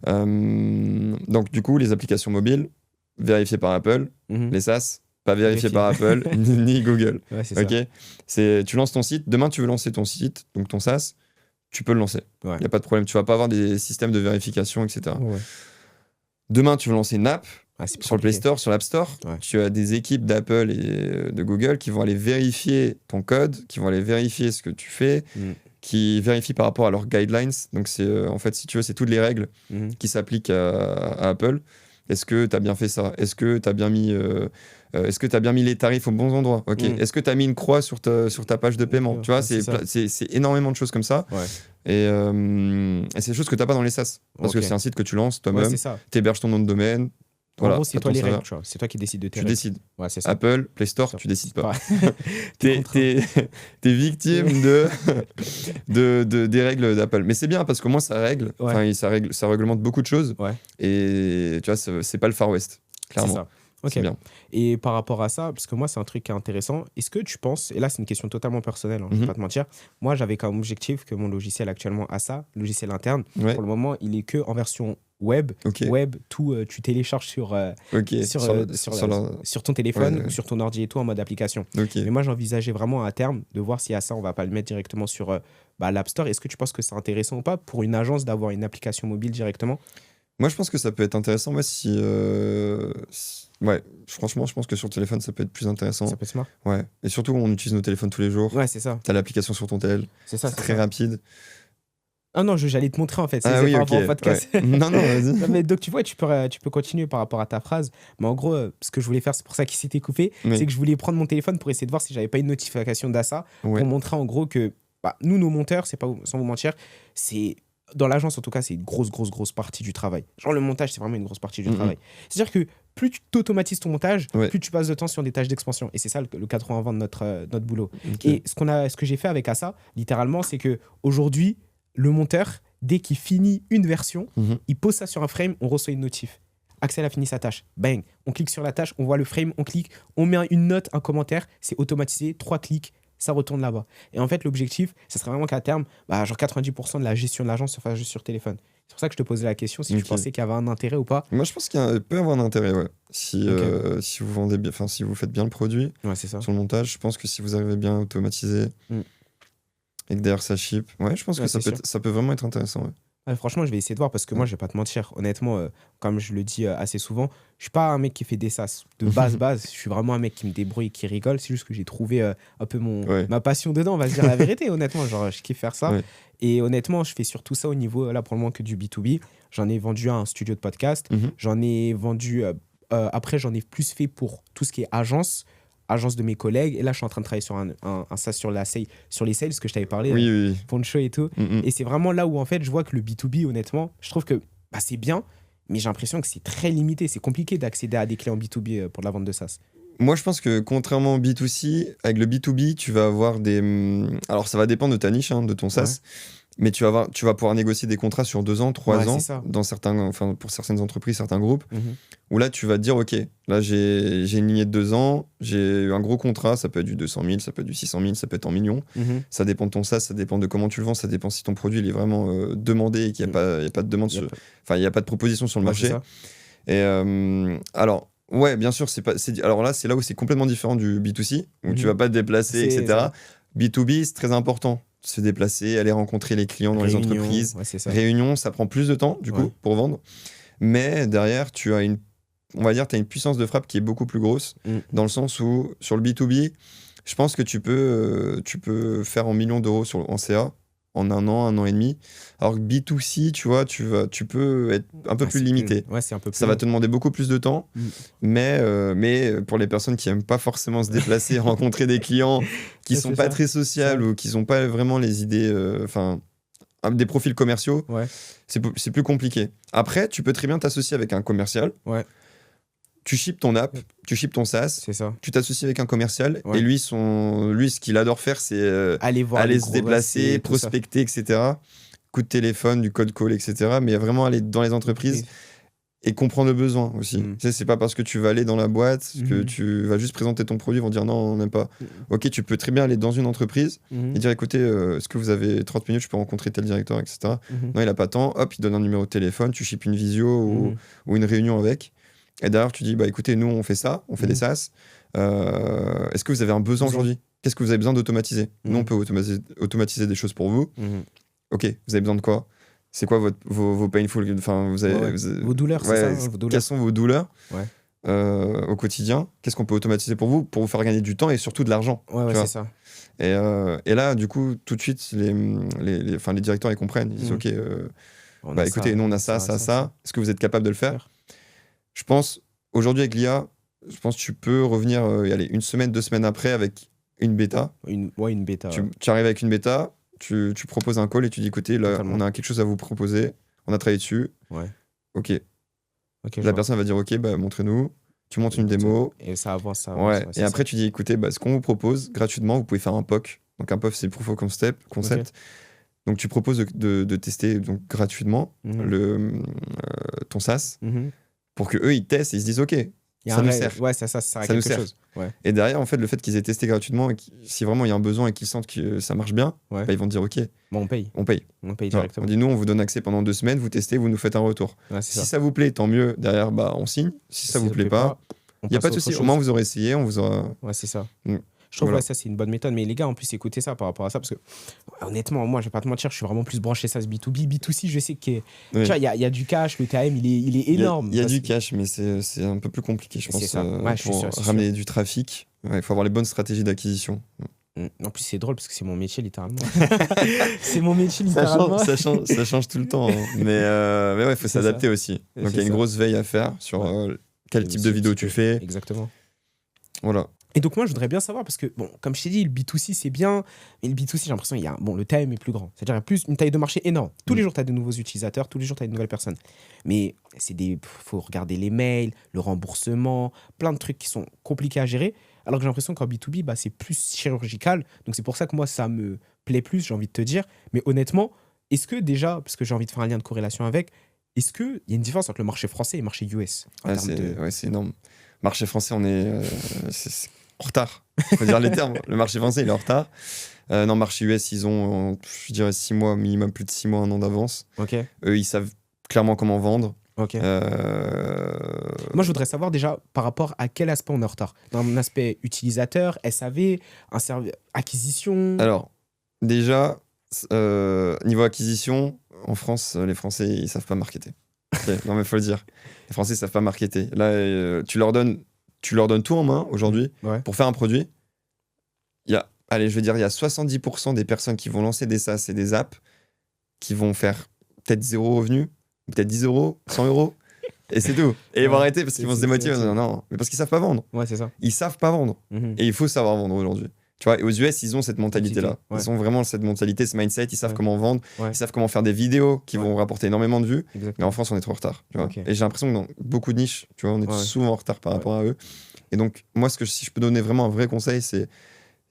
Donc, du coup, les applications mobiles, vérifiées par Apple. Les SaaS, pas vérifiés par Apple, ni Google. Ouais, c'est ça. Tu lances ton site. Demain, tu veux lancer ton site, donc ton SaaS, tu peux le lancer. Il n'y a pas de problème. Tu vas pas avoir des systèmes de vérification, etc. Demain, tu veux lancer une app. Sur le Play Store, sur l'App Store, tu as des équipes d'Apple et de Google qui vont aller vérifier ton code, qui vont aller vérifier ce que tu fais, qui vérifient par rapport à leurs guidelines. Donc, c'est en fait, si tu veux, c'est toutes les règles qui s'appliquent à Apple. Est-ce que tu as bien fait ça ? Est-ce que tu as bien mis les tarifs aux bons endroits ? Est-ce que tu as mis une croix sur ta page de paiement ? Tu vois, c'est énormément de choses comme ça. Et c'est des choses que tu n'as pas dans les SaaS. Parce que c'est un site que tu lances toi-même, tu héberges ton nom de domaine. En gros, c'est toi les règles, tu vois. C'est toi qui décides de tes règles. Tu décides. Ouais, c'est ça. Apple, Play Store, tu décides pas. T'es victime des règles d'Apple. Mais c'est bien parce qu'au moins ça réglemente beaucoup de choses. Et tu vois, c'est pas le Far West, clairement. Ok. C'est bien. Et par rapport à ça, parce que moi, c'est un truc qui est intéressant, est-ce que tu penses, et là, c'est une question totalement personnelle, je ne vais pas te mentir, moi, j'avais comme objectif que mon logiciel actuellement a ça, logiciel interne, Ouais. pour le moment, il est que en version web. Ok. Web, tout, tu télécharges sur ton téléphone ou sur ton ordi et tout en mode application. Ok. Mais moi, j'envisageais vraiment à terme de voir si à ça, on va pas le mettre directement sur l'App Store. Est-ce que tu penses que c'est intéressant ou pas pour une agence d'avoir une application mobile directement? Moi, je pense que ça peut être intéressant. Ouais, ouais, franchement, je pense que sur le téléphone, ça peut être plus intéressant. Ça peut être smart. Ouais. Et surtout, on utilise nos téléphones tous les jours. Ouais, c'est ça. T'as l'application sur ton tel. C'est ça. C'est très rapide. Ah non, j'allais te montrer en fait. Ah oui, par ok. rapport au podcast. Ouais. Non, vas-y. Non, mais donc tu vois, tu peux continuer par rapport à ta phrase. Mais en gros, ce que je voulais faire, c'est pour ça qu'il s'était coupé, Oui. c'est que je voulais prendre mon téléphone pour essayer de voir si j'avais pas une notification d'ASA Ouais. pour montrer en gros que nous, nos monteurs, c'est pas sans vous mentir, c'est dans l'agence en tout cas, c'est une grosse partie du travail. Genre le montage, c'est vraiment une grosse partie du travail. C'est-à-dire que plus tu t'automatises ton montage, plus tu passes de temps sur des tâches d'expansion. Et c'est ça le 80-20 de notre boulot. Okay. Et ce que j'ai fait avec ASA, littéralement, c'est que aujourd'hui, le monteur, dès qu'il finit une version, il pose ça sur un frame, on reçoit une notif. Axel a fini sa tâche. Bang. On clique sur la tâche, on voit le frame, on clique, on met une note, un commentaire, c'est automatisé, 3 clics, ça retourne là-bas. Et en fait, l'objectif, ce serait vraiment qu'à terme, genre 90% de la gestion de l'agence se fasse juste sur téléphone. C'est pour ça que je te posais la question, si tu pensais qu'il y avait un intérêt ou pas. Moi, je pense qu'il peut y avoir un intérêt, ouais. Si vous vendez bien, enfin, si vous faites bien le produit c'est ça. sur le montage, je pense que si vous arrivez bien à automatiser et que derrière ça ship, je pense que ça peut vraiment être intéressant, ouais. Ouais, franchement, je vais essayer de voir parce que moi, je vais pas te mentir. Honnêtement, comme je le dis assez souvent, je suis pas un mec qui fait des sas de base. Je suis vraiment un mec qui me débrouille, qui rigole. C'est juste que j'ai trouvé un peu ma passion dedans, on va se dire la vérité, honnêtement. Genre, je kiffe faire ça. Ouais. Et honnêtement, je fais surtout ça au niveau, là, pour le moment, que du B2B. J'en ai vendu à un studio de podcast. J'en ai vendu... après, j'en ai plus fait pour tout ce qui est agence de mes collègues. Et là, je suis en train de travailler sur un SaaS sur les sales, que je t'avais parlé, oui. Poncho et tout. Et c'est vraiment là où, en fait, je vois que le B2B, honnêtement, je trouve que c'est bien, mais j'ai l'impression que c'est très limité. C'est compliqué d'accéder à des clients B2B pour la vente de SaaS. Moi, je pense que contrairement au B2C, avec le B2B, tu vas avoir des... Alors, ça va dépendre de ta niche, de ton SaaS. Mais tu vas pouvoir négocier des contrats sur 2 ans, 3 ans, pour certaines entreprises, certains groupes, où là, tu vas te dire, OK, là, j'ai une lignée de 2 ans, j'ai eu un gros contrat, ça peut être du 200 000, ça peut être du 600 000, ça peut être en millions. Ça dépend de ton SaaS, ça dépend de comment tu le vends, ça dépend si ton produit il est vraiment demandé et qu'il n'y a pas de demande, il n'y a pas de proposition sur le marché. Et alors, ouais, bien sûr, alors là, c'est là où c'est complètement différent du B2C, où tu vas pas te déplacer, etc. Ça. B2B, c'est très important. Se déplacer, aller rencontrer les clients dans les entreprises. Réunion, ça prend plus de temps, du coup, pour vendre. Mais derrière, tu as une puissance de frappe qui est beaucoup plus grosse, dans le sens où, sur le B2B, je pense que tu peux faire en millions d'euros en CA en 1 an et demi. Alors que B2C, tu vois, tu peux être un peu plus limité. C'est un peu plus ça va te demander beaucoup plus de temps, mais pour les personnes qui n'aiment pas forcément se déplacer, rencontrer des clients qui sont pas très sociables ou qui n'ont pas vraiment les idées, des profils commerciaux, c'est plus compliqué. Après, tu peux très bien t'associer avec un commercial. Tu ships ton app, tu ships ton SaaS, tu t'associes avec un commercial et lui, ce qu'il adore faire, c'est aller se déplacer, prospecter, etc. Coup de téléphone, du code call, etc. Mais vraiment aller dans les entreprises et comprendre le besoin aussi. Tu sais, c'est pas parce que tu vas aller dans la boîte que tu vas juste présenter ton produit, ils vont dire non, on n'aime pas. Ok, tu peux très bien aller dans une entreprise et dire écoutez, est-ce que vous avez 30 minutes, je peux rencontrer tel directeur, etc. Non, il n'a pas tant, hop, il donne un numéro de téléphone, tu ships une visio ou une réunion avec. Et d'ailleurs, tu dis, écoutez, nous, on fait ça, on fait des SaaS. Est-ce que vous avez un besoin aujourd'hui ? Qu'est-ce que vous avez besoin d'automatiser ? Nous, on peut automatiser des choses pour vous. Ok, vous avez besoin de quoi ? C'est quoi vos painful ? Enfin, vos douleurs, c'est ça, vos douleurs. Quelles sont vos douleurs au quotidien ? Qu'est-ce qu'on peut automatiser pour vous faire gagner du temps et surtout de l'argent ? C'est ça. Et là, du coup, tout de suite, les directeurs, ils comprennent. Ils disent, ok, écoutez, nous, on a ça. Est-ce que vous êtes capable de le faire ? Je pense, aujourd'hui avec l'IA, je pense que tu peux revenir 1 semaine, 2 semaines après avec une bêta. Une bêta. Tu arrives avec une bêta, tu proposes un call et tu dis écoutez, là, on a quelque chose à vous proposer, on a travaillé dessus. Ok. La personne va dire ok, montrez-nous. Tu montes une démo. Et ça avance. Et après, tu dis écoutez, ce qu'on vous propose gratuitement, vous pouvez faire un POC. Donc un POC, c'est le Proof of Concept. Donc tu proposes de tester gratuitement ton SaaS. Pour qu'eux, ils testent et ils se disent, OK, Il y a ça un nous ré- sert. Ouais, ça sert à Ça nous quelque sert. chose. Ouais. Et derrière, en fait, le fait qu'ils aient testé gratuitement, et si vraiment il y a un besoin et qu'ils sentent que ça marche bien, Ouais. bah, ils vont dire ok, Bon, on paye. on paye. On paye Voilà. directement. On dit nous, on vous donne accès pendant 2 semaines, vous testez, vous nous faites un retour. Ouais, c'est Si ça. ça vous plaît, tant mieux. Derrière, bah, on signe. Si ça vous plaît pas, on il n'y a passe pas de à autre souci. Au chose. moins, vous aurez essayé, on vous aura. Ouais, c'est ça. Mm. Je trouve Voilà. ouais, ça, c'est une bonne méthode. Mais les gars, en plus, écoutez ça par rapport à ça. Parce que, honnêtement, moi, je vais pas te mentir, je suis vraiment plus branché ça, ce B2B. B2C, je sais qu'il Oui. tu vois, il y a du cash, le TAM, il est énorme. Il y a parce du que- cash, mais c'est un peu plus compliqué, je C'est pense, ça. Ouais, je suis pour sûr, c'est ramener du trafic. Il faut avoir les bonnes stratégies d'acquisition. En plus, c'est drôle parce que c'est mon métier, littéralement. C'est mon métier, littéralement. Ça change tout le temps. Hein. Mais ouais, il faut C'est s'adapter ça. aussi. C'est Donc il y a une ça. grosse veille à faire sur quel Et type aussi de un vidéo petit tu peu. fais. Exactement. Voilà. Et donc, moi, je voudrais bien savoir parce que, bon, comme je t'ai dit, le B2C, c'est bien. Mais le B2C, j'ai l'impression qu'il y a. Bon, le time est plus grand. C'est-à-dire, il y a plus une taille de marché énorme. Tous les jours, tu as de nouveaux utilisateurs. Tous les jours, tu as de nouvelles personnes. Mais faut regarder les mails, le remboursement, plein de trucs qui sont compliqués à gérer. Alors que j'ai l'impression qu'en B2B, bah, c'est plus chirurgical. Donc, c'est pour ça que moi, ça me plaît plus, j'ai envie de te dire. Mais honnêtement, est-ce que déjà, parce que j'ai envie de faire un lien de corrélation avec, est-ce qu'il y a une différence entre le marché français et le marché US en Ouais, termes de... c'est énorme. Marché français, on est c'est en retard. Il faut dire les termes. Le marché français, il est en retard. Non, marché US, ils ont, je dirais, 6 mois, minimum plus de 6 mois, 1 an d'avance. Ok, Eux, ils savent clairement comment vendre. ok. Euh, Moi, je voudrais savoir déjà par rapport à quel aspect on est en retard. Dans un aspect utilisateur, SAV, acquisition. Alors, déjà, niveau acquisition, en France, les Français, ils savent pas marketer. Ok, non, mais faut le dire. Les Français, ils savent pas marketer. Là, tu leur donnes tout en main aujourd'hui Ouais. pour faire un produit. Allez, je vais dire, il y a 70% des personnes qui vont lancer des SaaS et des apps qui vont faire peut-être 0 revenu, peut-être 10 euros, 100 euros. Et c'est tout. Et ils vont Ouais, arrêter parce qu'ils vont se démotiver. Non, mais parce qu'ils savent pas vendre. Ouais, c'est ça. Ils savent pas vendre. Mhm. Et il faut savoir vendre aujourd'hui. Tu vois, et aux US, ils ont cette mentalité-là. Ouais. Ils ont vraiment cette mentalité, ce mindset. Ils savent Ouais. comment vendre. Ouais. Ils savent comment faire des vidéos qui Ouais. vont rapporter énormément de vues. Mais Exactement. en France, on est trop en retard. Tu vois. Ok. Et j'ai l'impression que dans beaucoup de niches, tu vois, on est Ouais. souvent en retard par Ouais. rapport à eux. Et donc, moi, si je peux donner vraiment un vrai conseil, c'est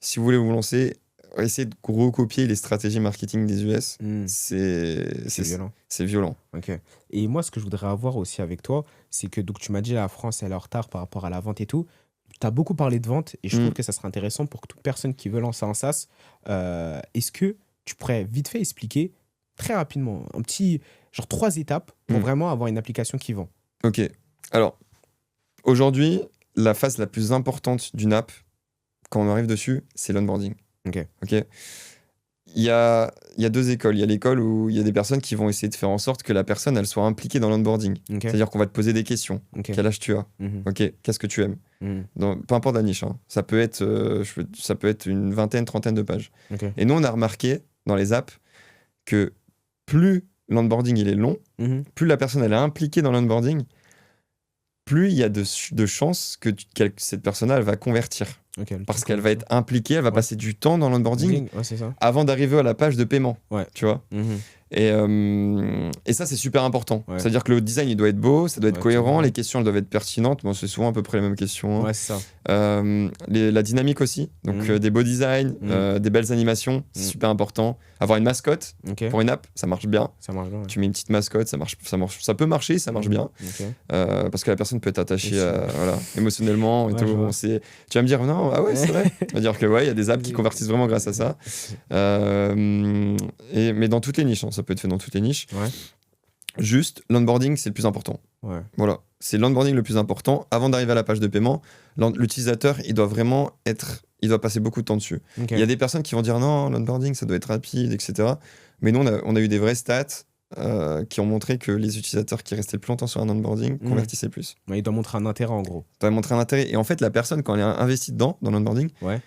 si vous voulez vous lancer, essayez de recopier les stratégies marketing des US. Mhm. C'est violent. C'est violent. Ok. Et moi, ce que je voudrais avoir aussi avec toi, c'est que donc, tu m'as dit la France, elle est en retard par rapport à la vente et tout. Tu as beaucoup parlé de vente et je trouve que ça serait intéressant pour que toute personne qui veut lancer un SaaS, est-ce que tu pourrais vite fait expliquer très rapidement, un petit, genre 3 étapes pour vraiment avoir une application qui vend? Ok. Alors, aujourd'hui, la phase la plus importante d'une app, quand on arrive dessus, c'est l'onboarding. Ok. Il y a 2 écoles. Il y a l'école où il y a des personnes qui vont essayer de faire en sorte que la personne, elle soit impliquée dans l'onboarding. Ok. C'est-à-dire qu'on va te poser des questions. Ok. Quel âge tu as? Mhm. Ok, qu'est-ce que tu aimes? Mhm. Peu importe la niche. Hein. Ça peut être une vingtaine, trentaine de pages. Ok. Et nous, on a remarqué dans les apps que plus l'onboarding il est long, Mhm. plus la personne elle est impliquée dans l'onboarding, plus il y a de chances que cette personne-là elle va convertir. Ok. Parce qu'elle va être impliquée, elle va passer du temps dans l'onboarding Ouais, c'est ça. avant d'arriver à la page de paiement. Ouais. Tu vois? Mhm. Et ça, c'est super important. Ouais. C'est-à-dire que le design, il doit être beau, ça doit être Ouais, cohérent, totalement. les questions, elles doivent être pertinentes. Bon, c'est souvent à peu près les mêmes questions. Hein. Ouais, c'est ça. La dynamique aussi, donc des beaux designs, des belles animations, c'est super important. Avoir une mascotte Ok. pour une app, ça marche bien. Ça marche bien. Ouais. Tu mets une petite mascotte, ça peut marcher, ça marche bien. Ok. Parce que la personne peut être attachée Bien voilà, émotionnellement et Ouais, tout. je vois. Bon, tu vas me dire, non, ah ouais, c'est vrai. On va dire que ouais, il y a des apps qui convertissent vraiment grâce à ça. Mais dans toutes les niches, hein, ça peut être fait dans toutes les niches. Ouais. Juste, l'onboarding, c'est le plus important. Ouais. Voilà, c'est l'onboarding le plus important. Avant d'arriver à la page de paiement, l'utilisateur, il doit vraiment il doit passer beaucoup de temps dessus. Ok. Il y a des personnes qui vont dire non, l'onboarding, ça doit être rapide, etc. Mais nous, on a eu des vraies stats qui ont montré que les utilisateurs qui restaient le plus longtemps sur un onboarding convertissaient plus. Ouais, il doit montrer un intérêt en gros. Ça va montrer un intérêt. Et en fait, la personne, quand elle est investie dans l'onboarding, Ouais.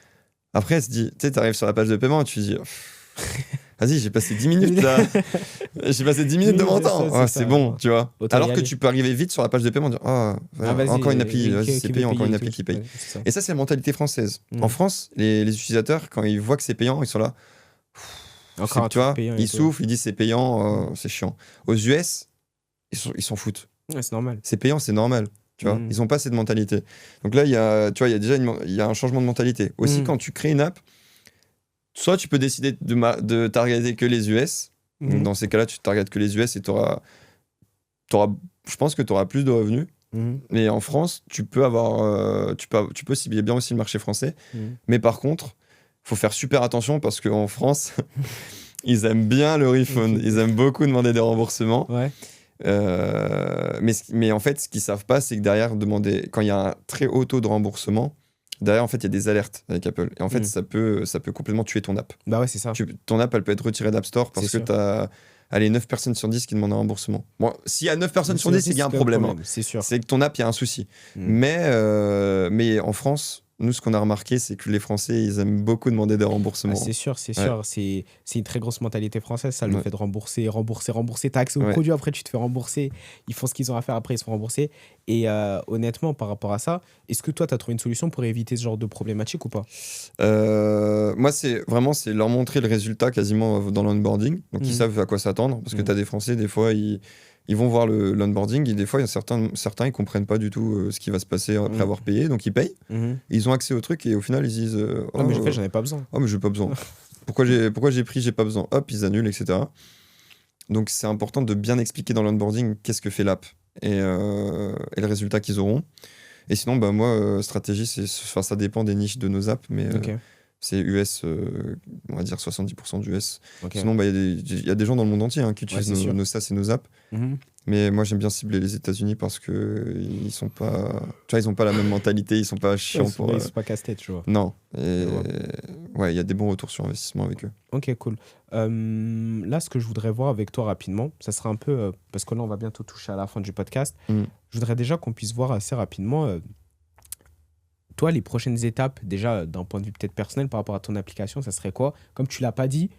après, elle se dit, tu sais, t'arrives sur la page de paiement et tu te dis, vas-y, j'ai passé 10 minutes là. J'ai passé 10 minutes de mon Oui, c'est temps. ça, Oh, c'est c'est ça. bon, tu vois. Autant y Alors que aller. tu peux arriver vite sur la page de paiement et dire, Vas-y, encore une appli, oui, vas-y, qui c'est veut payant, encore payer une et appli tout. qui paye. Ouais, c'est ça. Et ça, c'est la mentalité française. Mm. En France, les utilisateurs, quand ils voient que c'est payant, ils sont là. Encore un Tu vois, truc payant et ils tout. soufflent, ils disent c'est payant, c'est chiant. Aux US, ils s'en foutent. Ouais, c'est normal. C'est payant, c'est normal. Tu vois, ils n'ont pas cette mentalité. Donc là, il y a déjà il y a un changement de mentalité. Aussi, quand tu crées une app, soit tu peux décider de targeter que les US. Donc dans ces cas-là, tu targetes que les US et je pense que tu auras plus de revenus. Mais en France, tu peux cibler bien aussi le marché français. Mais par contre, faut faire super attention parce qu'en France, ils aiment bien le refund. Ils aiment beaucoup demander des remboursements. Ouais. Mais en fait, ce qu'ils savent pas, c'est que derrière, quand il y a un très haut taux de remboursement, derrière, en fait, il y a des alertes avec Apple. Et en fait, ça peut complètement tuer ton app. Bah ouais, c'est ça. Ton app, elle peut être retirée d'App Store parce que tu as 9 personnes sur 10 qui demandent un remboursement. Bon, s'il y a 9 personnes sur 10, c'est qu'il y a un problème. C'est sûr. C'est que ton app, il y a un souci. Mais en France, nous, ce qu'on a remarqué, c'est que les Français, ils aiment beaucoup demander des remboursements. Ah, c'est sûr. C'est une très grosse mentalité française, ça, le fait de rembourser. T'as accès au produit, après tu te fais rembourser. Ils font ce qu'ils ont à faire, après ils se font rembourser. Et honnêtement, par rapport à ça, est-ce que toi, tu as trouvé une solution pour éviter ce genre de problématique ou pas? Moi, c'est leur montrer le résultat quasiment dans l'onboarding. Donc, ils savent à quoi s'attendre. Parce que tu as des Français, des fois, ils vont voir l'onboarding et des fois, il y a certains ils comprennent pas du tout ce qui va se passer après avoir payé, donc ils payent. Ils ont accès au truc et au final, ils disent mais j'en ai pas besoin. Oh, mais j'ai pas besoin. Pourquoi j'ai pris, j'ai pas besoin. Hop, ils annulent, etc. Donc, c'est important de bien expliquer dans l'onboarding qu'est-ce que fait l'app et le résultat qu'ils auront. Et sinon, bah, moi, stratégie, ça dépend des niches de nos apps, mais c'est US, on va dire 70% d'US. Sinon, bah, y a des gens dans le monde entier qui utilisent nos SaaS et nos apps. Mais moi, j'aime bien cibler les États-Unis parce qu'ils sont pas. Tu vois, ils ont pas la même mentalité, ils sont pas chiants pour. Ils sont pas casse-tête, tu vois. Non. Et ouais, il y a des bons retours sur investissement avec eux. Ok, cool. Là, ce que je voudrais voir avec toi rapidement, ça sera un peu. Parce que là, on va bientôt toucher à la fin du podcast. Je voudrais déjà qu'on puisse voir assez rapidement. Toi, les prochaines étapes, déjà d'un point de vue peut-être personnel par rapport à ton application, ça serait quoi? Comme tu l'as pas dit,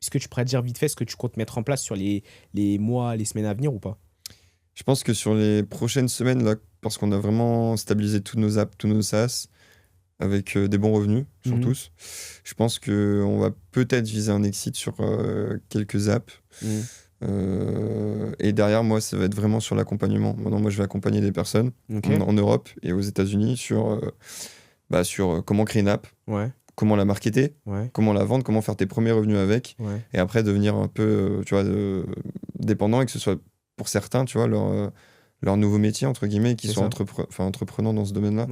est-ce que tu pourrais dire vite fait ce que tu comptes mettre en place sur les mois, les semaines à venir ou pas? Je pense que sur les prochaines semaines, là, parce qu'on a vraiment stabilisé tous nos apps, tous nos SaaS, avec des bons revenus sur tous, je pense qu'on va peut-être viser un exit sur quelques apps. Et derrière, moi, ça va être vraiment sur l'accompagnement. Maintenant, moi, je vais accompagner des personnes en Europe et aux États-Unis sur comment créer une app, comment la marketer, comment la vendre, comment faire tes premiers revenus avec, et après devenir un peu dépendant et que ce soit pour certains, tu vois, leur nouveau métier, entre guillemets, qui sont entreprenants dans ce domaine-là.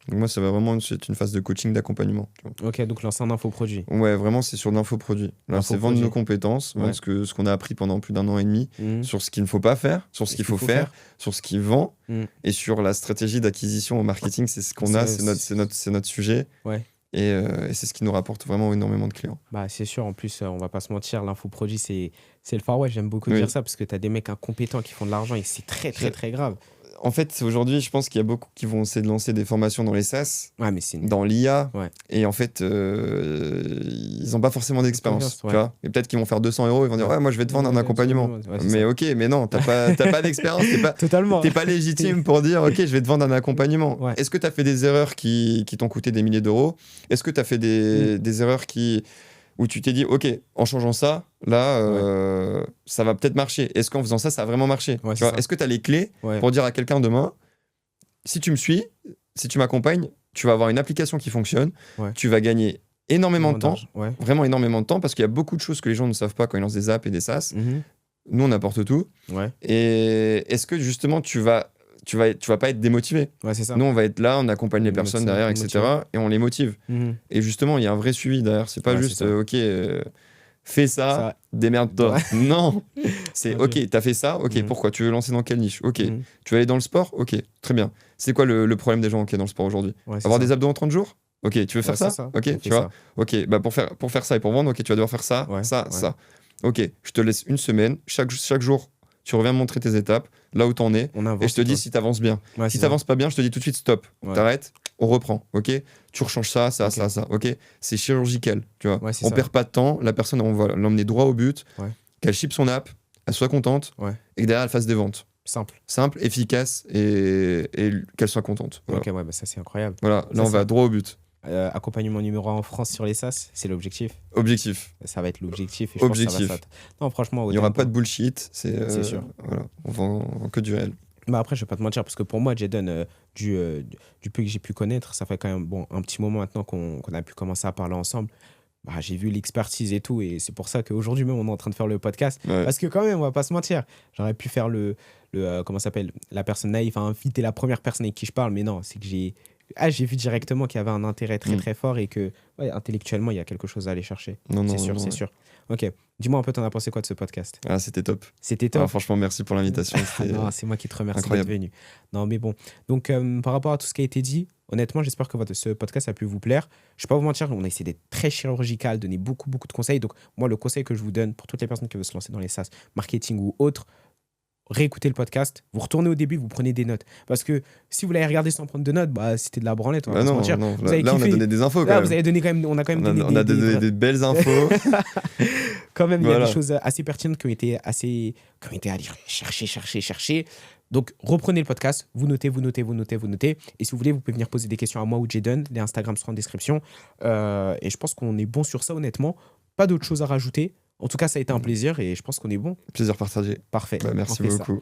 Donc moi, ça va vraiment être une phase de coaching, d'accompagnement. Ok, donc lancer un infoproduit. Ouais, vraiment, c'est sur l'infoproduit. Là, c'est vendre nos compétences, vendre ce qu'on a appris pendant plus d'1 an et demi, sur ce qu'il ne faut pas faire, sur ce qu'il faut faire, sur ce qu'il vend, et sur la stratégie d'acquisition au marketing. C'est ce qu'on a, c'est notre sujet. Et c'est ce qui nous rapporte vraiment énormément de clients. Bah, c'est sûr, en plus, on va pas se mentir, l'infoproduit, c'est le Far West. J'aime beaucoup dire ça parce que tu as des mecs incompétents qui font de l'argent et c'est très, très, très grave. En fait, aujourd'hui, je pense qu'il y a beaucoup qui vont essayer de lancer des formations dans les SaaS, dans l'IA, et en fait, ils n'ont pas forcément d'expérience. Tu vois, et peut-être qu'ils vont faire 200 €, ils vont dire ouais, moi je vais te vendre un accompagnement. Mais ok, mais non, t'as pas d'expérience, t'es pas légitime pour dire ok, je vais te vendre un accompagnement. Est-ce que tu as fait des erreurs qui t'ont coûté des milliers d'euros? Est-ce que tu as fait des erreurs où tu t'es dit ok, en changeant ça, là, ça va peut-être marcher. Est-ce qu'en faisant ça, ça a vraiment marché? Est-ce que tu as les clés pour dire à quelqu'un demain, si tu me suis, si tu m'accompagnes, tu vas avoir une application qui fonctionne, tu vas gagner énormément de temps, vraiment énormément de temps, parce qu'il y a beaucoup de choses que les gens ne savent pas quand ils lancent des apps et des SaaS. Nous, on apporte tout. Et est-ce que justement, tu vas pas être démotivé. C'est ça. Nous, on va être là, on accompagne les personnes derrière, etc. Et on les motive. Et justement, il y a un vrai suivi derrière. C'est pas juste, ok, fais ça. Démerde-toi. Non. C'est, ok, t'as fait ça, ok, pourquoi? Tu veux lancer dans quelle niche? Ok. Tu veux aller dans le sport? Ok, très bien. C'est quoi le problème des gens dans le sport aujourd'hui? Avoir des abdos en 30 jours? Ok, tu veux faire ça? Ok, tu vois? Ok, bah pour faire ça et pour vendre, ok, tu vas devoir faire ça, ça. Ok, je te laisse une semaine, chaque jour, tu reviens montrer tes étapes, là où t'en es, et je te dis si t'avances bien. Si t'avances pas bien, je te dis tout de suite stop, t'arrêtes, on reprend, ok? Tu rechanges ça, ok? C'est chirurgical, tu vois? On perd pas de temps, la personne, on va l'emmener droit au but, qu'elle ship son app, elle soit contente, et que derrière, elle fasse des ventes. Simple, efficace, et qu'elle soit contente. Voilà. Ok, bah ça c'est incroyable. Voilà, là on va droit au but. Accompagnement numéro 1 en France sur les SaaS, c'est l'objectif. Ça va être l'objectif. Et je pense que ça va non, franchement, il n'y aura pas de bullshit. C'est sûr. Voilà, on vend que du réel. Bah après, je vais pas te mentir, parce que pour moi, Jadon, du peu que j'ai pu connaître, ça fait quand même un petit moment maintenant qu'on a pu commencer à parler ensemble. bah, j'ai vu l'expertise et tout. Et c'est pour ça qu'aujourd'hui même, on est en train de faire le podcast. Ouais. Parce que quand même, on va pas se mentir. J'aurais pu faire comment ça s'appelle, la personne naïve, enfin, inviter la première personne avec qui je parle. Mais non, c'est que j'ai vu directement qu'il y avait un intérêt très, très fort et que, ouais, intellectuellement, il y a quelque chose à aller chercher. Non, C'est non, sûr, non, c'est ouais. sûr. Ok. Dis-moi un peu, t'en as pensé quoi de ce podcast? Ah, c'était top. C'était Ah, top. franchement, merci pour l'invitation. Ah C'était non, c'est moi qui te remercie d'être incroyable. venu. Non, mais bon. Donc, par rapport à tout ce qui a été dit, honnêtement, j'espère que ce podcast a pu vous plaire. Je ne vais pas vous mentir, on a essayé d'être très chirurgical, donner beaucoup, beaucoup de conseils. Donc, moi, le conseil que je vous donne pour toutes les personnes qui veulent se lancer dans les SaaS, marketing ou autres, réécoutez le podcast, vous retournez au début, vous prenez des notes. Parce que si vous l'avez regardé sans prendre de notes, bah, c'était de la branlette, on va Bah pas se non, mentir. non. Vous avez Là, on a kiffé. donné des infos quand Là, même. vous avez donné quand même, on a quand même donné On a donné des belles infos. quand même, il y a Voilà. des choses assez pertinentes qui ont été à aller chercher. Donc, reprenez le podcast, vous notez. Et si vous voulez, vous pouvez venir poser des questions à moi ou Jayden. Les Instagram seront en description. Et je pense qu'on est bon sur ça, honnêtement. Pas d'autres choses à rajouter. En tout cas, ça a été un plaisir et je pense qu'on est bon. Plaisir partagé. Parfait. Bah, merci On fait ça. beaucoup.